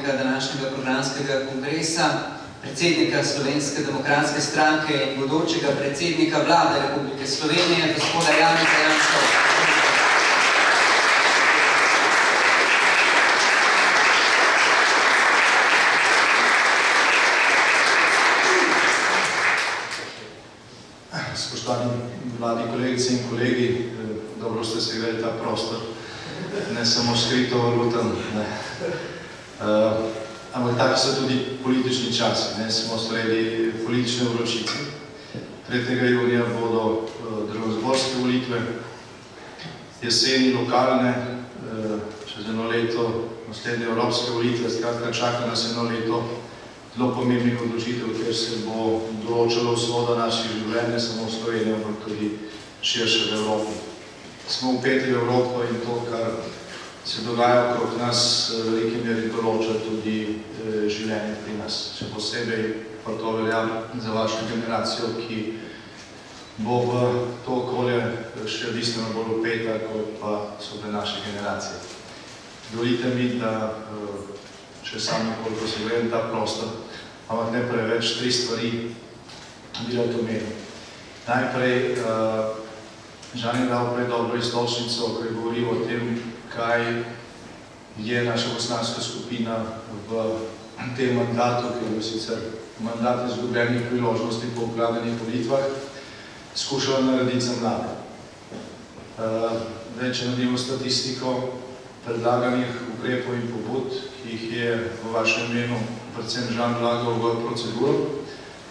današnjega programskega kongresa, predsednika Slovenske demokratske stranke in bodočega predsednika Vlade Republike Slovenije, gospoda Janeza Janšo. Spoštovani mladi kolegice in kolegi, dobro ste si gledali ta prostor, ne samo skrito valutam, ampak tako so tudi politični časi, smo sredi politične vročice. 3. junija bodo državnozborske volitve, jeseni lokalne, čez eno leto naslednje evropske volitve, skratka čaka nas eno leto zelo pomembnih odločitev, ker se bo določalo usoda naših življenj, ne samo v Sloveniji, ampak tudi širše v Evropi. Smo vpeti v Evropo in to, kar se dogaja okrog nas, v veliki meri določa tudi življenje pri nas. Še posebej pa to velja za vašo generacijo, ki bo v to okolje še bistveno bolj vpeta, kot pa so bile naše generacije. Dovolite mi, da še sam nekoliko se gledam ta prostor, ampak ne preveč 3 stvari bi rad omenil. Najprej, Žan je dal prej dobro istočnico, ko je govoril o tem, kaj je naša poslanska skupina v tem mandatu, ki je sicer mandat izgubljenih priložnosti po upravljenih volitvah, skušala narediti za mlade. Če naredimo statistiko predlaganih ukrepov in pobud, ki jih je v vašem imenu predvsem Žan vlagal v proceduro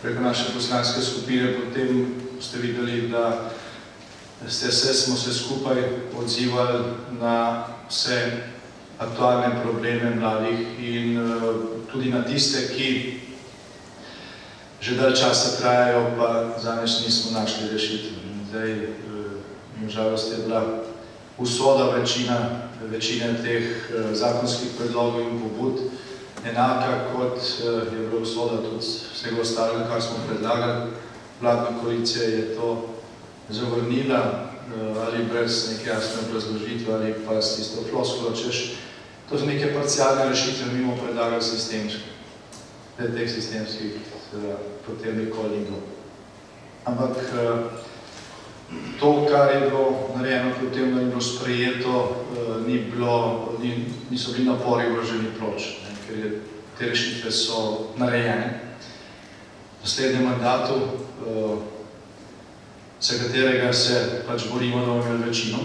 preko naše poslanske skupine, potem ste videli, da smo se skupaj odzivali na vse aktualne probleme mladih in tudi na tiste, ki že dalj časa trajajo, pa zaneč nismo našli rešitev. Zdaj, nažalost, je bila usoda večine teh zakonskih predlogov in pobud enaka, kot je bila usoda tudi vsega ostalega, kar smo predlagali. Vladna koalicija je to zavrnila ali brez neke jasne obrazložitve ali pa s tisto floskulo, češ, to so neke parcialne rešitve, mi bomo predlagali sistemske. Teh sistemskih potem nikoli ni bilo. Ampak to, kar je bilo narejeno, potem da je bilo sprejeto, niso bili napori vloženi proč, ker te rešitve so narejene. V naslednjem mandatu, za katerega se pač borimo, da bomo imeli večino,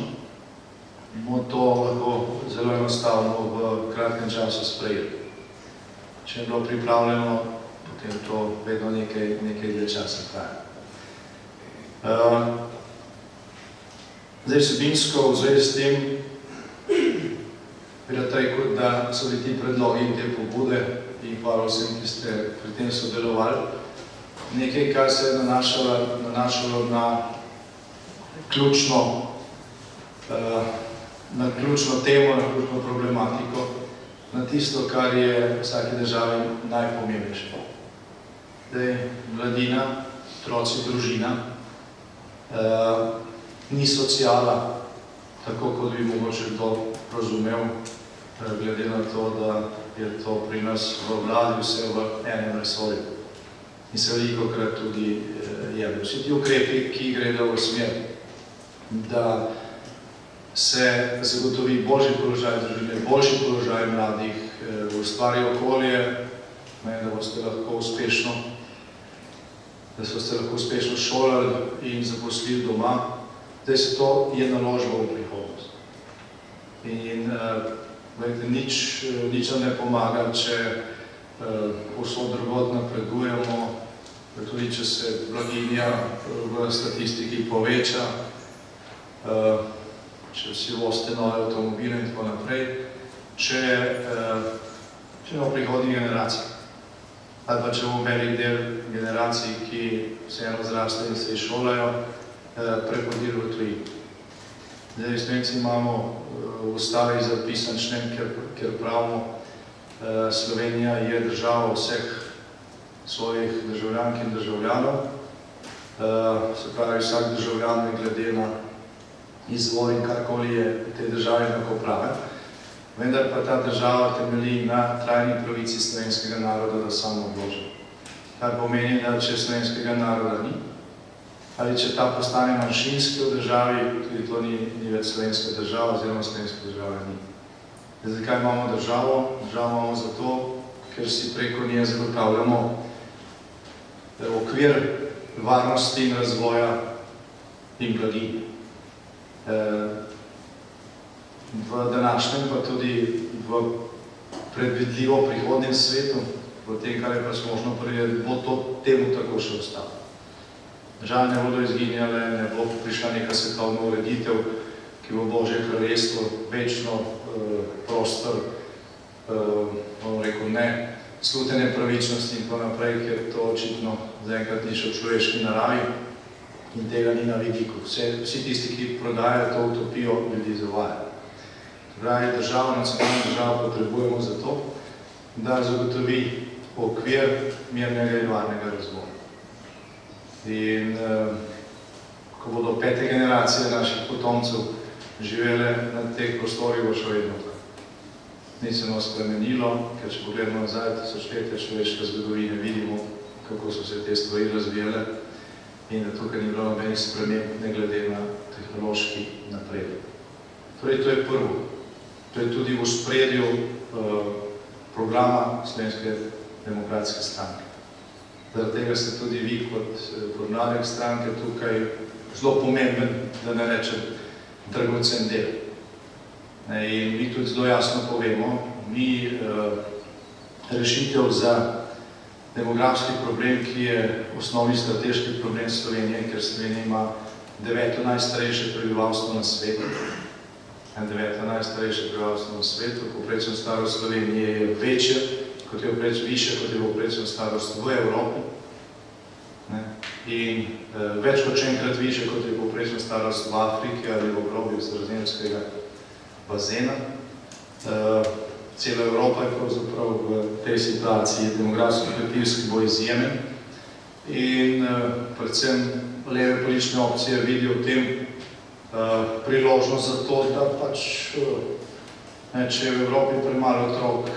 bomo to lahko zelo enostavno v kratkem času sprejeli. Če je bilo pripravljeno, potem to vedno nekaj dlje časa traja. Zdaj, vsebinsko v zvezi s tem bi rad rekel, da so bili ti predlogi in te pobude in hvala vsem, ki ste pri tem sodelovali, nekaj, kar se je nanašalo na ključno temo, na ključno problematiko, na tisto, kar je v vsaki državi najpomembnejše. Mladina, otroci, družina, ni sociala, tako kot bi mogoče kdo razumel, glede na to, da je to pri nas v vladi vse v enem resorju. In se veliko krat tudi jebe. Vsi ti ukrepi, ki gredo v smer, da se zagotovi boljši položaj družine, boljši položaj mladih, ustvari okolje, da boste lahko uspešno šolali in zaposlili doma, da se to je naložba v prihodnost. In nič nam ne pomaga, če povsod drugod napredujemo, tudi če se blaginja v statistiki poveča, če vsi vozite nove avtomobile in tako naprej, če imamo prihodnje generacije. Ali pa če bomo velik del generacij, ki vseeno zrastejo in se izšolajo, prehodili v tujino. Zdaj, Slovenci imamo v ustavi zapisan člen, kjer pravimo, Slovenija je država vseh svojih državljank in državljanov, se pravi, vsak državljan ne glede na izvor in karkoli je v tej državi enakopraven. vendar pa ta država temelji na trajni pravici slovenskega naroda, da samo odloča. Kar pomeni, da če slovenskega naroda ni, ali če ta postane manjšinski v državi, tudi to ni več slovenska država, oziroma slovenska država ni. Zakaj imamo državo? Državo imamo zato, ker si preko nje zagotavljamo okvir varnosti in razvoja in blaginje. V današnjem, pa tudi v predvidljivo prihodnem svetu, v tem, kar je pač možno povedati, bo to temu tako še ostalo. Države ne bodo izginjale, ne bo prišla neka svetovna ureditev, ki bo Božje kraljestvo, večno prostor, bomo rekel, ne, slutene pravičnosti in tako naprej, ker to očitno zaenkrat ni še v človeški naravi in tega ni na vidiku. Vsi tisti, ki prodajajo to utopijo, ljudi zavajajo. Pravi, državo, nacionalno državo potrebujemo zato, da zagotovi okvir mirnega in varnega razvoja. In ko bodo 5. generacije naših potomcev živele na teh prostorih, bo še vedno tako. Ni se nas spremenilo, ker če pogledamo nazaj, tisočletja človeške zgodovine, vidimo, kako so se te stvari razvijale in da tukaj ni bilo nobenih sprememb, ne glede na tehnološki napredek. Torej, to je prvo. To je tudi v ospredju programa Slovenske demokratske stranke. Zaradi tega ste tudi vi kot podmladek stranke tukaj zelo pomemben, da ne rečem, dragocen del. In mi tudi zelo jasno povemo, mi rešitev za demografski problem, ki je osnovni strateški problem Slovenije, ker Slovenija ima 9. najstarejše prebivalstvo na svetu. 9. najstarejše prebivalstvo na svetu, povprečna starost Slovenije je večja, kot je višja, kot je povprečna starost v Evropi. In več kot še enkrat višja, kot je povprečna starost v Afriki ali v obrobju Sredozemskega bazena. Cela Evropa je pravzaprav v tej situaciji demografsko-kmetijski bo izjemen in predvsem leve politične opcije vidijo v tem priložnost za to, da pač, če je v Evropi premalo otrok,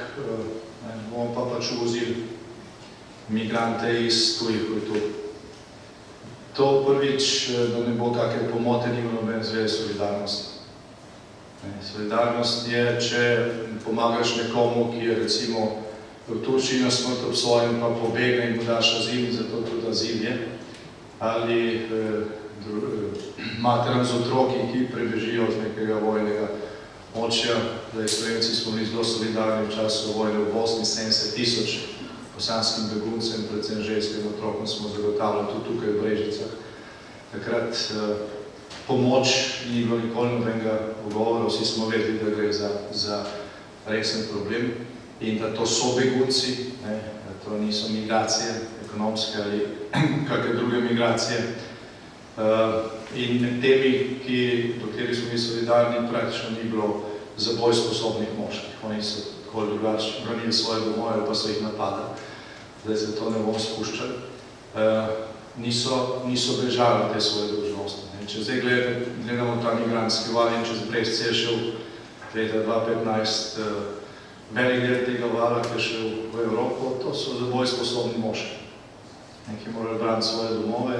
bomo pa pač uvozili migrante iz tujih kultur. To prvič, da ne bo kake pomote, nima nobene zveze solidarnosti. Solidarnost je, če pomagaš nekomu, ki je recimo v Turčiji na smrt obsojen, pa pobegne in mu daš azil, zato tudi azil je, ali materam z otroki, ki prebežijo z nekega vojnega močja. Slovenci smo bili zelo solidarni v času vojne v Bosni, 70,000 bosanskim beguncem, predvsem ženskim otrokom smo zagotavljali tudi tukaj v Brežicah. Takrat pomoč ni bilo nikoli nobenega ugovora, vsi smo vedeli, da gre za resen problem in da to so begunci, da to niso migracije, ekonomske ali kakve druge migracije. In med temi, do katerih smo bili solidarni, praktično ni bilo za boj sposobnih moških. Oni so tako drugače branili svoje domove, pa so jih napadali. Zdaj se to ne bom spuščali. Niso bežali te svoje dolžnosti. Če zdaj gledamo ta migrantski val in čez Brest je šel leta 2015 velik del tega vala, ki je šel v Evropo, to so za boj sposobni moški. Neki morali braniti svoje domove,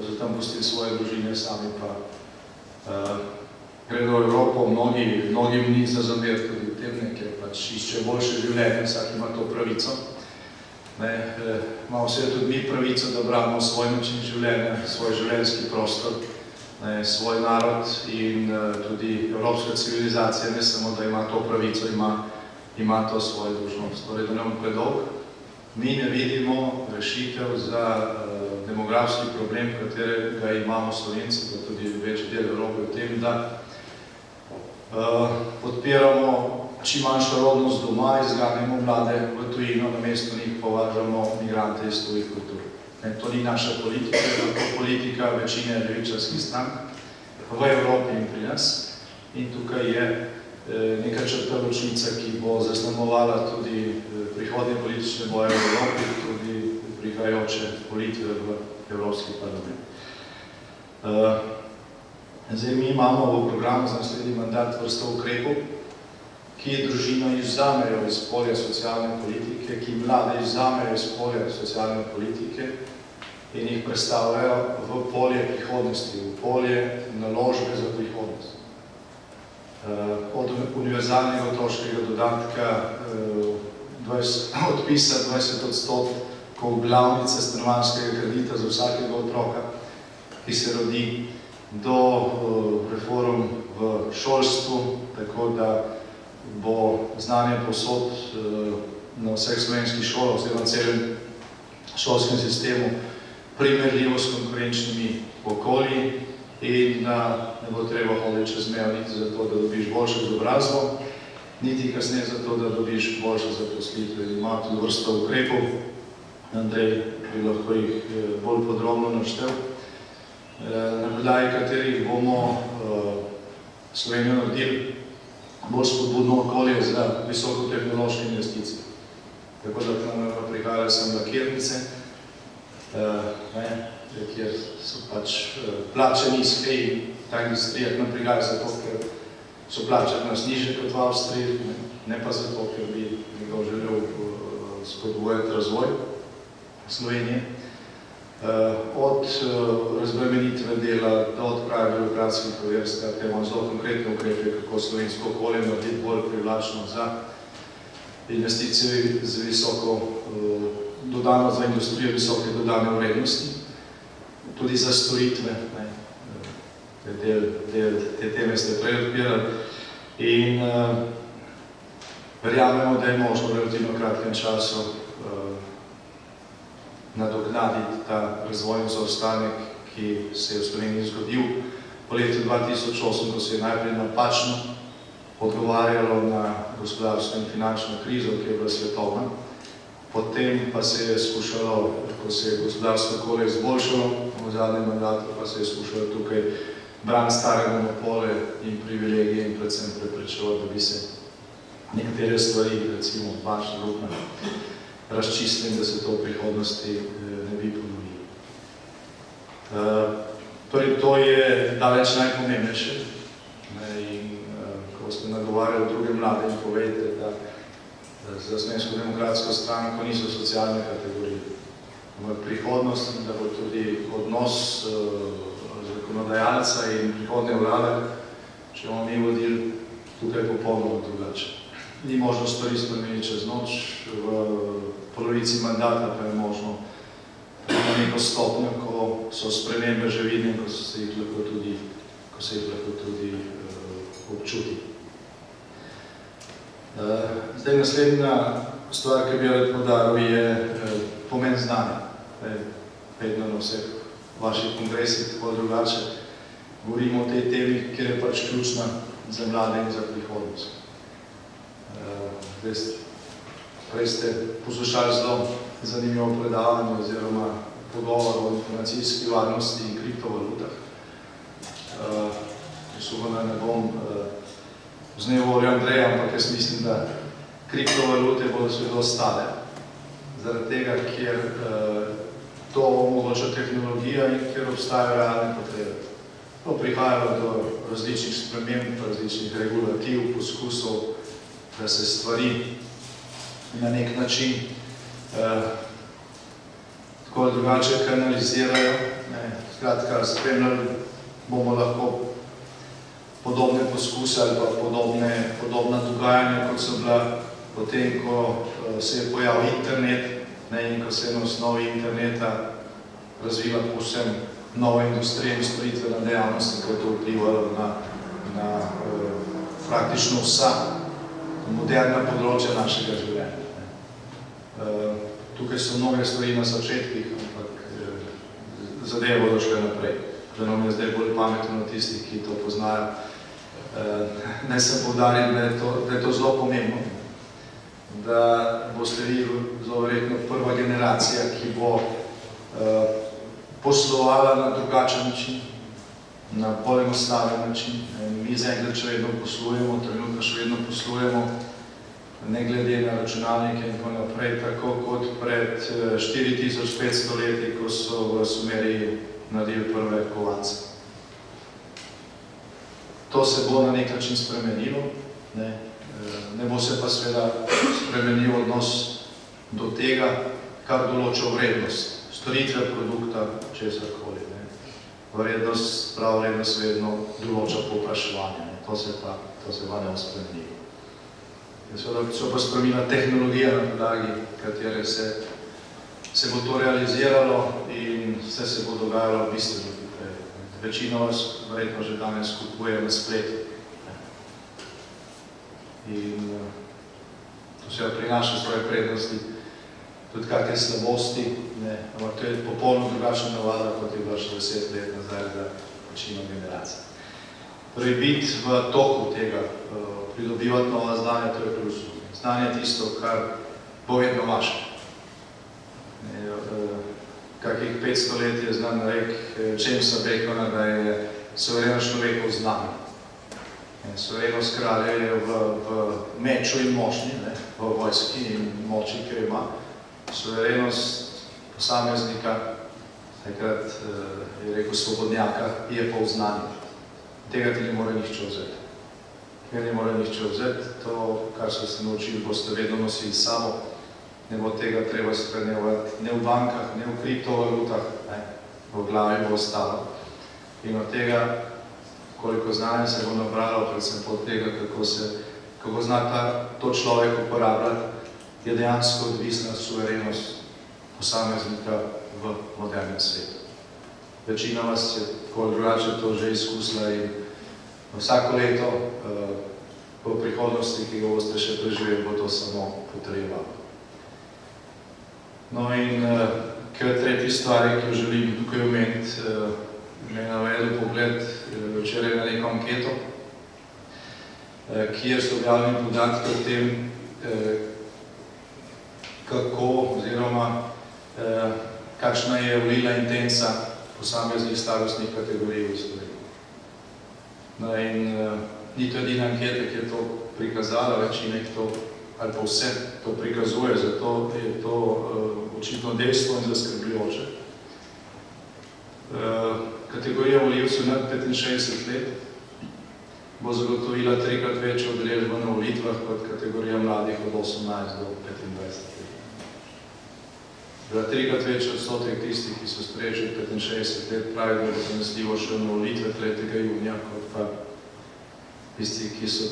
so tam pustili svoje družine, sami pa gredo v Evropo, mnogim ni za zamer tudi v tem, ker pač iščejo boljše življenje, vsak ima to pravico. Imamo seveda tudi mi pravico, da branimo svoj način življenja, svoj življenjski prostor, svoj narod in tudi evropska civilizacija, ne samo, da ima to pravico, ima to svojo dolžnost. Torej, da ne bom predolg, mi ne vidimo rešitev za demografski problem, katerega imamo Slovenci, pa tudi večji del Evrope v tem, da podpiramo čim manjšo rodnost doma, izganjamo mlade v tujino, namesto njih považamo migrante iz tujih kultur. To ni naša politika, je to politika večine levičarskih strank v Evropi in pri nas. In tukaj je neka črta ločnica, ki bo zaznamovala tudi prihodnje politične boje v Evropi, tudi prihajajoče volitve v Evropski parlament. Zdaj mi imamo v programu za naslednji mandat vrsto ukrepov, ki družino izvzamejo iz polja socialne politike, ki mlade izvzamejo iz polja socialne politike in jih predstavljajo v polje prihodnosti, v polje naložbe za prihodnost. Od univerzalnega otroškega dodatka, odpisa 20% glavnice stanovanjskega kredita za vsakega otroka, ki se rodi, do reform v šolstvu, tako da bo znanje povsod na vseh slovenskih šolah oziroma celem šolskem sistemu primerljivo s konkurenčnimi okolji in ne bo treba hoditi čez mejo niti zato, da dobiš boljšo izobrazbo, niti kasneje zato, da dobiš boljšo zaposlitve. Ima tudi vrsto ukrepov, Andrej bi lahko jih bolj podrobno naštel, na podlagi katerih bomo Slovenijo naredili bolj spodbudno okolje za visokotehnološke investicije. Tako da k nam prihajajo sem lakirnice, kjer so pač plače nizke in ta industrija k nam prihaja zato, ker so plače nas nižje kot v Avstriji, ne pa zato, ker bi nekdo želel spodbujati razvoj Slovenije. Od razbremenitve dela do odprave birokratskih ovir, skratka imamo zelo konkretne ukrepe, kako slovensko okolje narediti bolj privlačno za investicije z visoko dodano, za industrijo visoke dodane vrednosti, tudi za storitve. Te teme ste prej odpirali in verjamemo, da je možno v relativno kratkem času nadoknaditi ta razvojni zaostanek, ki se je v Sloveniji zgodil po letu 2008, ko se je najprej napačno odgovarjalo na gospodarsko in finančno krizo, ki je bila svetovna. Potem pa se je skušalo, ko se je gospodarsko okolje izboljšalo, v zadnjem mandatu pa se je skušalo tukaj braniti stare monopole in privilegije in predvsem preprečevati, da bi se nekatere stvari, recimo bančna luknja, razčistili, da se to v prihodnosti ne bi ponovilo. Torej, to je daleč najpomembnejše. In ko ste nagovarjali druge mlade in povedete, da za Slovensko demokratsko stranko niso socialne kategorije. V prihodnost, da bo tudi odnos zakonodajalca in prihodne vlade, če bomo mi vodili tukaj popolnoma drugače. Ni možno stvari spremeniti čez noč, v polovici mandata pa je možno na neko stopnjo, ko so spremembe že vidne, ko se jih lahko tudi občuti. Zdaj, naslednja stvar, ki bi rad poudaril, je pomen znanja. Vedno na vseh vaših kongresih, tako drugače, govorimo o tej temi, ki je pač ključna za mlade in za prihodnost. Prej ste poslušali zelo zanimivo predavanje oziroma pogovor o informacijski varnosti in kriptovalutah. Upam, da ne bom vznevoril Andreja, ampak jaz mislim, da kriptovalute bodo seveda ostale, zaradi tega, ker to omogoča tehnologija in ker obstajajo realne potrebe. To prihajajo do različnih sprememb, različnih regulativ, poskusov, da se stvari na nek način tako ali drugače kanalizirajo. Skratka, spremljali bomo lahko podobne poskuse ali pa podobna dogajanja, kot so bila potem, ko se je pojavil internet in ko se je na osnovi interneta razvila povsem nova industrija in storitvena dejavnost in ko je to vplivalo na praktično vsa moderna področja našega življenja. Tukaj so mnoge stvari na začetkih, ampak zadeve bodo šle naprej. Da nam je zdaj bolj pametno na tistih, ki to poznajo. Naj sem poudaril, da je to zelo pomembno, da boste vi zelo verjetno prva generacija, ki bo poslovala na drugačen način, na bolj enostaven način. Mi zaenkrat še vedno poslujemo, trenutno še vedno poslujemo, ne glede na računalnike in tako naprej, tako kot pred 4500 leti, ko so v Sumeriji naredili prve kovance. To se bo na nek način spremenilo. Ne bo se pa seveda spremenil odnos do tega, kar določa vrednost, storitve produkta, česarkoli. Vrednost, prav vrednost vedno določa povpraševanje, to se pa ne bo spremenilo. So pa spremenila tehnologija, na podlagi katere se bo to realiziralo in vse se bo dogajalo bistveno hitreje. Večina vas verjetno že danes kupuje na spletu. In to se prinaša svoje prednosti, tudi kakšne slabosti, ampak to je popolno drugačna navada, kot je bila še 10 let nazaj za večino generacij. Torej, biti v toku tega, pridobivati nova znanja, to je ključno. Znanje je tisto, kar bo vedno vaše. Kakih 500 let je znan rek Jamesa Bacona, da je suverenost človekov znanje. Suverenost kralja je v meču in mošnji, v vojski in moči, ki jo ima. Suverenost posameznika, takrat je rekel svobodnjaka, je pa v znanju. Tega ti ne more nihče vzeti. Tega ne more nihče vzeti. To, kar so se naučili, boste vedno nosili s sabo. Ne bo tega treba shranjevati ne v bankah, ne v kriptovalutah, v glavi bo ostalo. In od tega, koliko znanja se bo nabralo, predvsem pod tega, kako zna to človek uporabljati, je dejansko odvisna suverenost posameznika v modernem svetu. Večina vas je tako drugače to že izkusila in vsako leto po prihodnosti, ki ga boste še preživeli, bo to samo potrebovalo. No in k tretji stvari, ki jo želim tukaj omeniti, me je navedel pogled včeraj na neko anketo, kjer so objavljeni podatki o tem, kako oziroma kakšna je volilna intenca posameznih starostnih kategorij v Sloveniji. No in ni to edina anketa, ki je to prikazala, večina jih to ali pa vse to prikazuje, zato je to očitno dejstvo in zaskrbljujoče. Kategorija volivcev nad 65 let bo zagotovila 3-krat večjo udeležbo na volitvah kot kategorija mladih od 18 do 25 let. 3-krat večji odstotek tistih, ki so starejši od 65 let, pravi, da bo zanesljivo šel na volitve 3. junija, kot pa tisti, ki so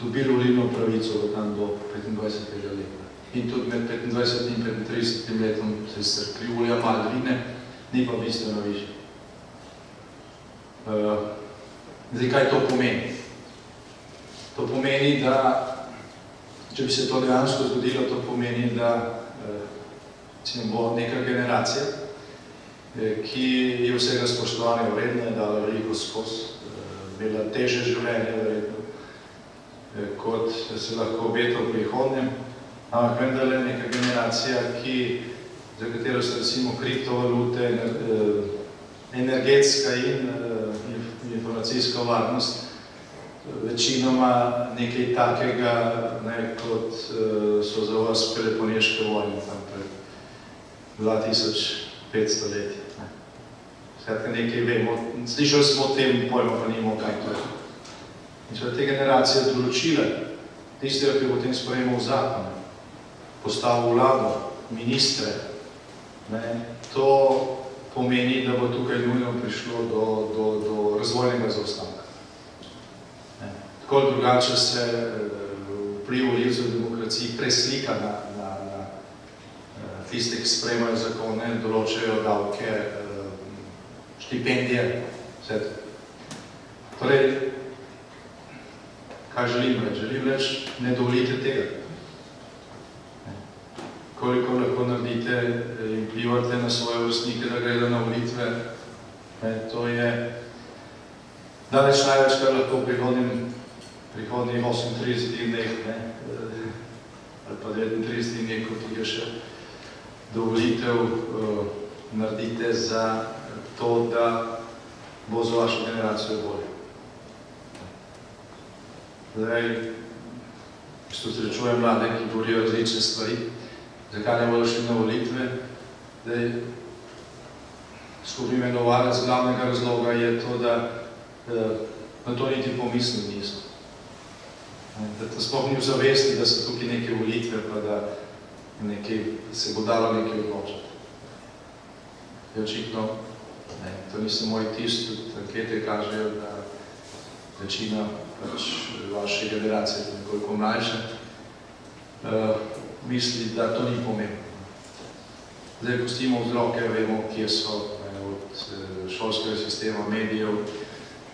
dobili volilno pravico tam do 25. leta. In tudi med 25 in 35 letom se krivulja malo dvigne, ni pa bistveno višje. Zdaj, kaj to pomeni? To pomeni, da, če bi se to dejansko zgodilo, to pomeni, da bo neka generacija, ki je vsega spoštovanja vredna, je dala veliko skozi, imela teže življenje, verjetno, kot se lahko obeta v prihodnjem, ampak vendarle neka generacija, za katero so recimo kriptovalute, energetska in informacijska varnost, večinoma nekaj takega, kot so za vas Peloponeške vojne, tam pred 2500 leti. Skratka, nekaj vemo, slišali smo o tem, pojma pa nimamo, kaj to je. In so te generacije določile, tistega, ki bo potem sprejemal zakon, postavil vlado, ministre, to pomeni, da bo tukaj nujno prišlo do razvojnega zaostanka. Tako drugače se vpliv volivcev v demokraciji preslika na tiste, ki sprejemajo zakone, določajo davke, štipendije, vse to. Torej, kaj želim reči? Želim reči, ne dovolite tega. Koliko lahko naredite in vplivate na svoje vrstnike, da gredo na volitve, to je daleč največ, kar lahko prihodnjih 38 dneh, ali pa 39 dneh, kot jih je še do volitev, naredite za to, da bo za vašo generacijo bolje. Zdaj, srečujem mlade, ki govorijo različne stvari, zakaj ne bodo šli na volitve. Zdaj, skupni imenovalec glavnega razloga je to, da na to niti pomislili niso. Da to sploh ni v zavesti, da so tukaj neke volitve, pa da se bo dalo nekaj odločiti. Očitno, to ni samo moj vtis, tudi ankete kažejo, da večina vaše generacije, nekoliko mlajše, misli, da to ni pomembno. Zdaj pustimo vzroke, vemo, kje so, od šolskega sistema, medijev,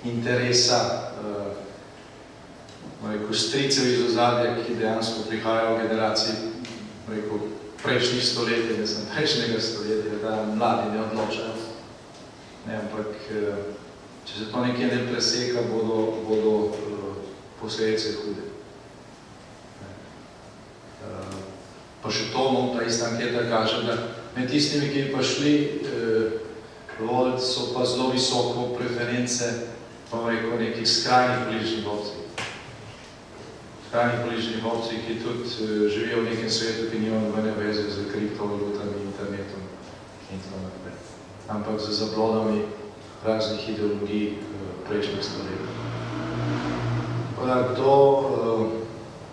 interesa, stricev iz ozadja, ki dejansko prihajajo v generaciji prejšnjih stoletij, ne sem prejšnjega stoletja, da mladi ne odločajo. Ampak, če se to nekje ne preseka, bodo posledice hude. Pa še to, ta ista anketa kaže, da med tistimi, ki pa šli voliti, so pa zelo visoko preference, pa nekih skrajnih političnih opcij. Skrajnih političnih opcij, ki tudi živijo v nekem svetu, ki nima nobene veze z kriptovalutami, internetom in tako naprej. Ampak z zablodami raznih ideologij prejšnjih stoletij. Kdo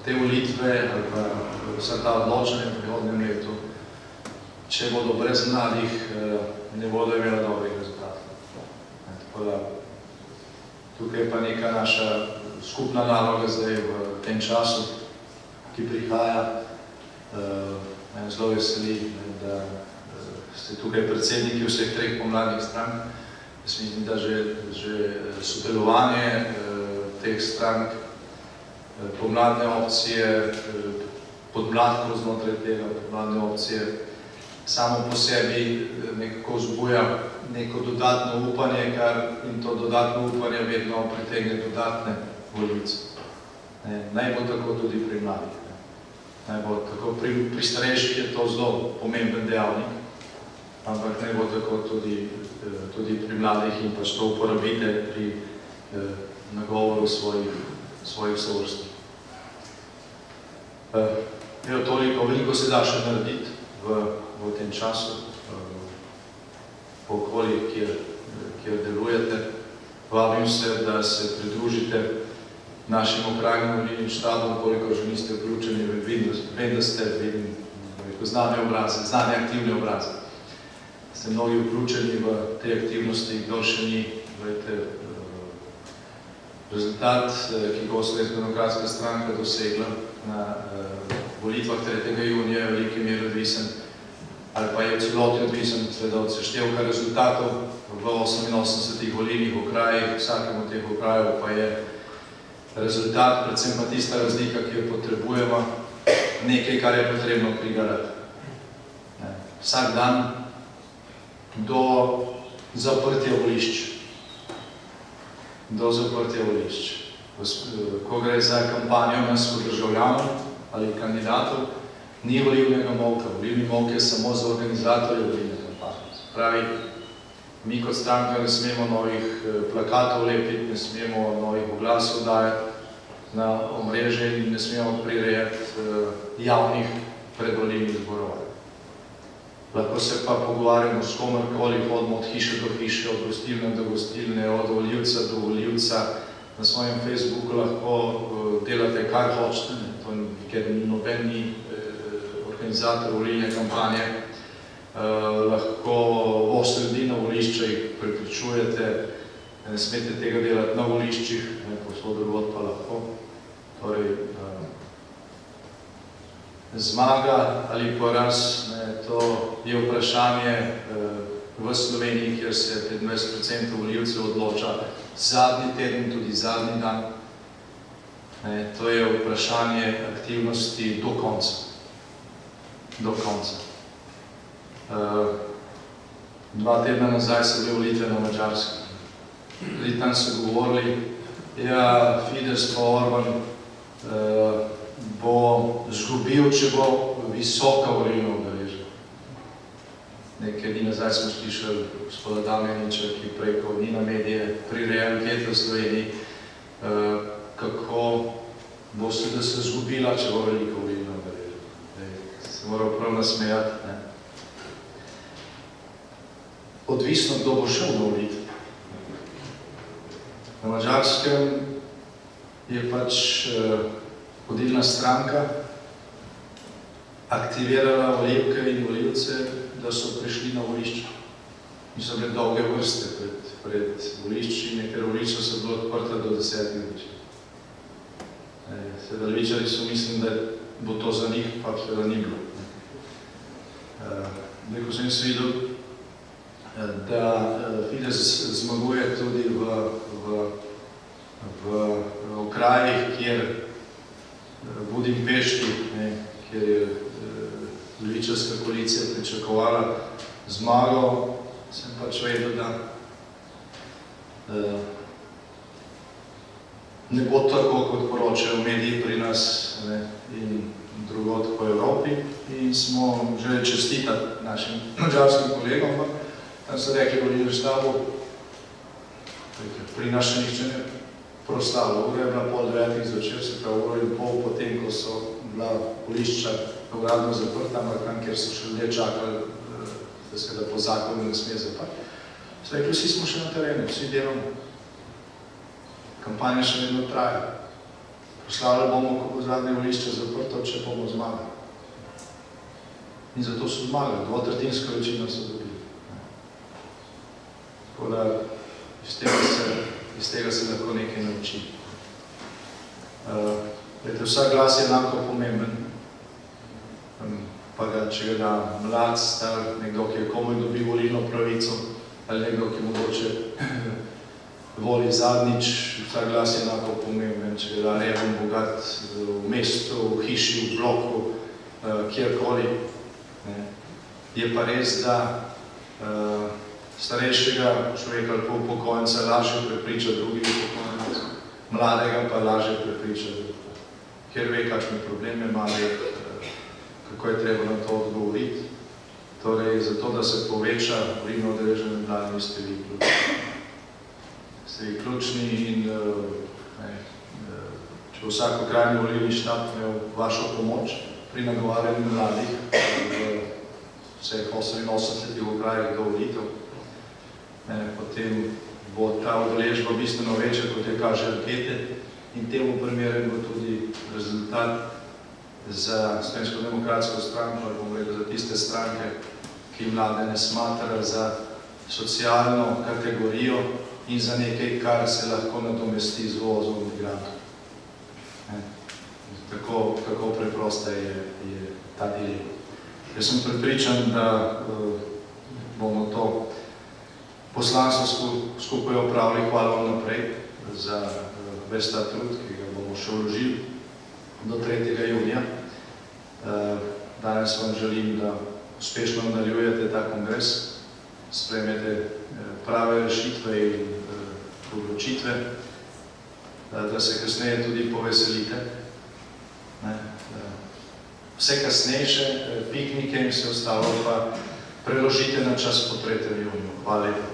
te volitve ali pa vsa ta odločanja v prihodnem letu, če bodo brez mladih, ne bodo imela dobrih rezultatov. Tako da tukaj je pa neka naša skupna naloga zdaj v tem času, ki prihaja. Mene zelo veseli, da ste tukaj predsedniki vseh treh pomladnih strank. Jaz mislim, da že sodelovanje teh strank, pomladne opcije, podmladko znotraj tega, podmladne opcije, samo po sebi nekako vzbuja neko dodatno upanje, in to dodatno upanje vedno pritegne dodatne volivce. Naj bo tako tudi pri mladih. Naj bo tako pri starejših je to zelo pomemben dejavnik, ampak naj bo tako tudi pri mladih in pač to uporabite pri nagovoru svojih sovrstnikov. Toliko, veliko se da še narediti v tem času, po okolju, kjer delujete. Vabim se, da se pridružite našim okrajnim volilnim štabom, koliko že niste vključeni, vem, da ste znane obraze, znane aktivne obraze. Ste mnogi vključeni v te aktivnosti, kdo še ni, rezultat, ki ga Slovenska demokratska stranka dosegla na volitvah 3. junija je v veliki meri odvisen, ali pa je v celoti odvisen od seštevka rezultatov v 88 volilnih okrajih, vsakem od teh okrajev pa je rezultat, predvsem pa tista razlika, ki jo potrebujemo, nekaj, kar je potrebno prigarati. Vsak dan do zaprtja volišč. Do zaprtja volišč. Ko gre za kampanjo nas kot državljanov ali kandidatov, ni volilnega molka. Volilni molk je samo za organizatorje volilne kampanje. Pravi, mi kot stranka ne smemo novih plakatov lepiti, ne smemo novih oglasov dajati na omrežje in ne smemo prirejati javnih predvolilnih zborov. Lahko se pa pogovarjamo s komerkoli, hodimo od hiše do hiše, od gostilne do gostilne, od volivca do volivca. Na svojem Facebooku lahko delate kar hočete, ker nobeni organizator volilne kampanje. Lahko boste ljudi na volišče, jih prepričujete, ne smete tega delati na voliščih, povsod drugod pa lahko. Torej, zmaga ali poraz, to je vprašanje v Sloveniji, kjer se 25% volivcev odloča zadnji teden, tudi zadnji dan. To je vprašanje aktivnosti do konca. Do konca. 2 tedna nazaj so bile volitve na Madžarskem. Tam so govorili, ja, Fidesz pa Orban bo zgubil, če bo visoka volilna udeležba. Nekaj dni nazaj smo slišali gospoda Damjaniča, ki preko Nina medije prireja ankete v Sloveniji, kako bo se zgubila, če bo velika volilna udeležba. Se moral prav nasmejati. Odvisno, kdo bo šel na volitve. Na Madžarskem je pač vodilna stranka aktivirala volivke in volivce, da so prišli na volišče. In so bile dolge vrste pred volišči, nekaj volišča so bilo odprta do 10 večer. Seveda levičarji so mislim, da bo to za njih, pa seveda ni bilo. Ko sem se videl, da Fides zmaguje tudi v okrajih, kjer Budimpešti, kjer je levičarska koalicija pričakovala zmago, sem pač vedel, da ne bo tako, kot poročajo mediji pri nas in drugod po Evropi. In smo želeli čestitati našim madžarskim kolegom, tam so rekli, volilnem štabu, pri nas še nihče ne proslavo. Ura je bila 8:30 zvečer, se pravi 1,5 potem, ko so bila volišča uradno zaprta, ampak tam, kjer so še ljudje čakali, da po zakonu ne sme zaprti. So rekli, vsi smo še na terenu, vsi delamo. Kampanja še vedno traja. Proslavljali bomo, ko bo zadnje volišče zaprto, če bomo zmagali. In zato so zmagali, 2/3 večino so dobili. Tako da iz tega se lahko nekaj nauči. Vsak glas je enako pomemben, pa ga, če ga da mlad, star, nekdo, ki je komaj dobil volilno pravico, ali nekdo, ki mogoče voli zadnjič, vsak glas je enako pomemben, če ga da reven, bogat, v mestu, v hiši, v bloku, kjerkoli. Je pa res, da starejšega človeka ali pa upokojenca lažje prepriča drugi upokojenec, mladega pa lažje prepriča, ker ve, kakšne probleme ima, kako je treba na to odgovoriti. Torej, zato, da se poveča volilno udeleženje mladih, ste vi ključni. Ste vi ključni in če vsak okrajni volilni štab imel vašo pomoč pri nagovarjanju mladih v vseh 88 okrajih do volitev, potem bo ta udeležba bistveno večja, kot je kaže ankete, in temu primeren bo tudi rezultat za Slovensko demokratsko stranko, ali bomo rekel za tiste stranke, ki mlade ne smatra za socialno kategorijo in za nekaj, kar se lahko nadomesti z uvozom migrantov. Tako preprosta je ta dilema. Jaz sem prepričan, da bomo to poslanstvo skupaj opravili. Hvala vam naprej za ves ta trud, ki ga bomo še vložili do 3. junija. Danes vam želim, da uspešno nadaljujete ta kongres, sprejmete prave rešitve in odločitve, da se kasneje tudi poveselite. Vse kasnejše piknike in vse ostalo pa preložite na čas po 3. juniju. Hvala lepa.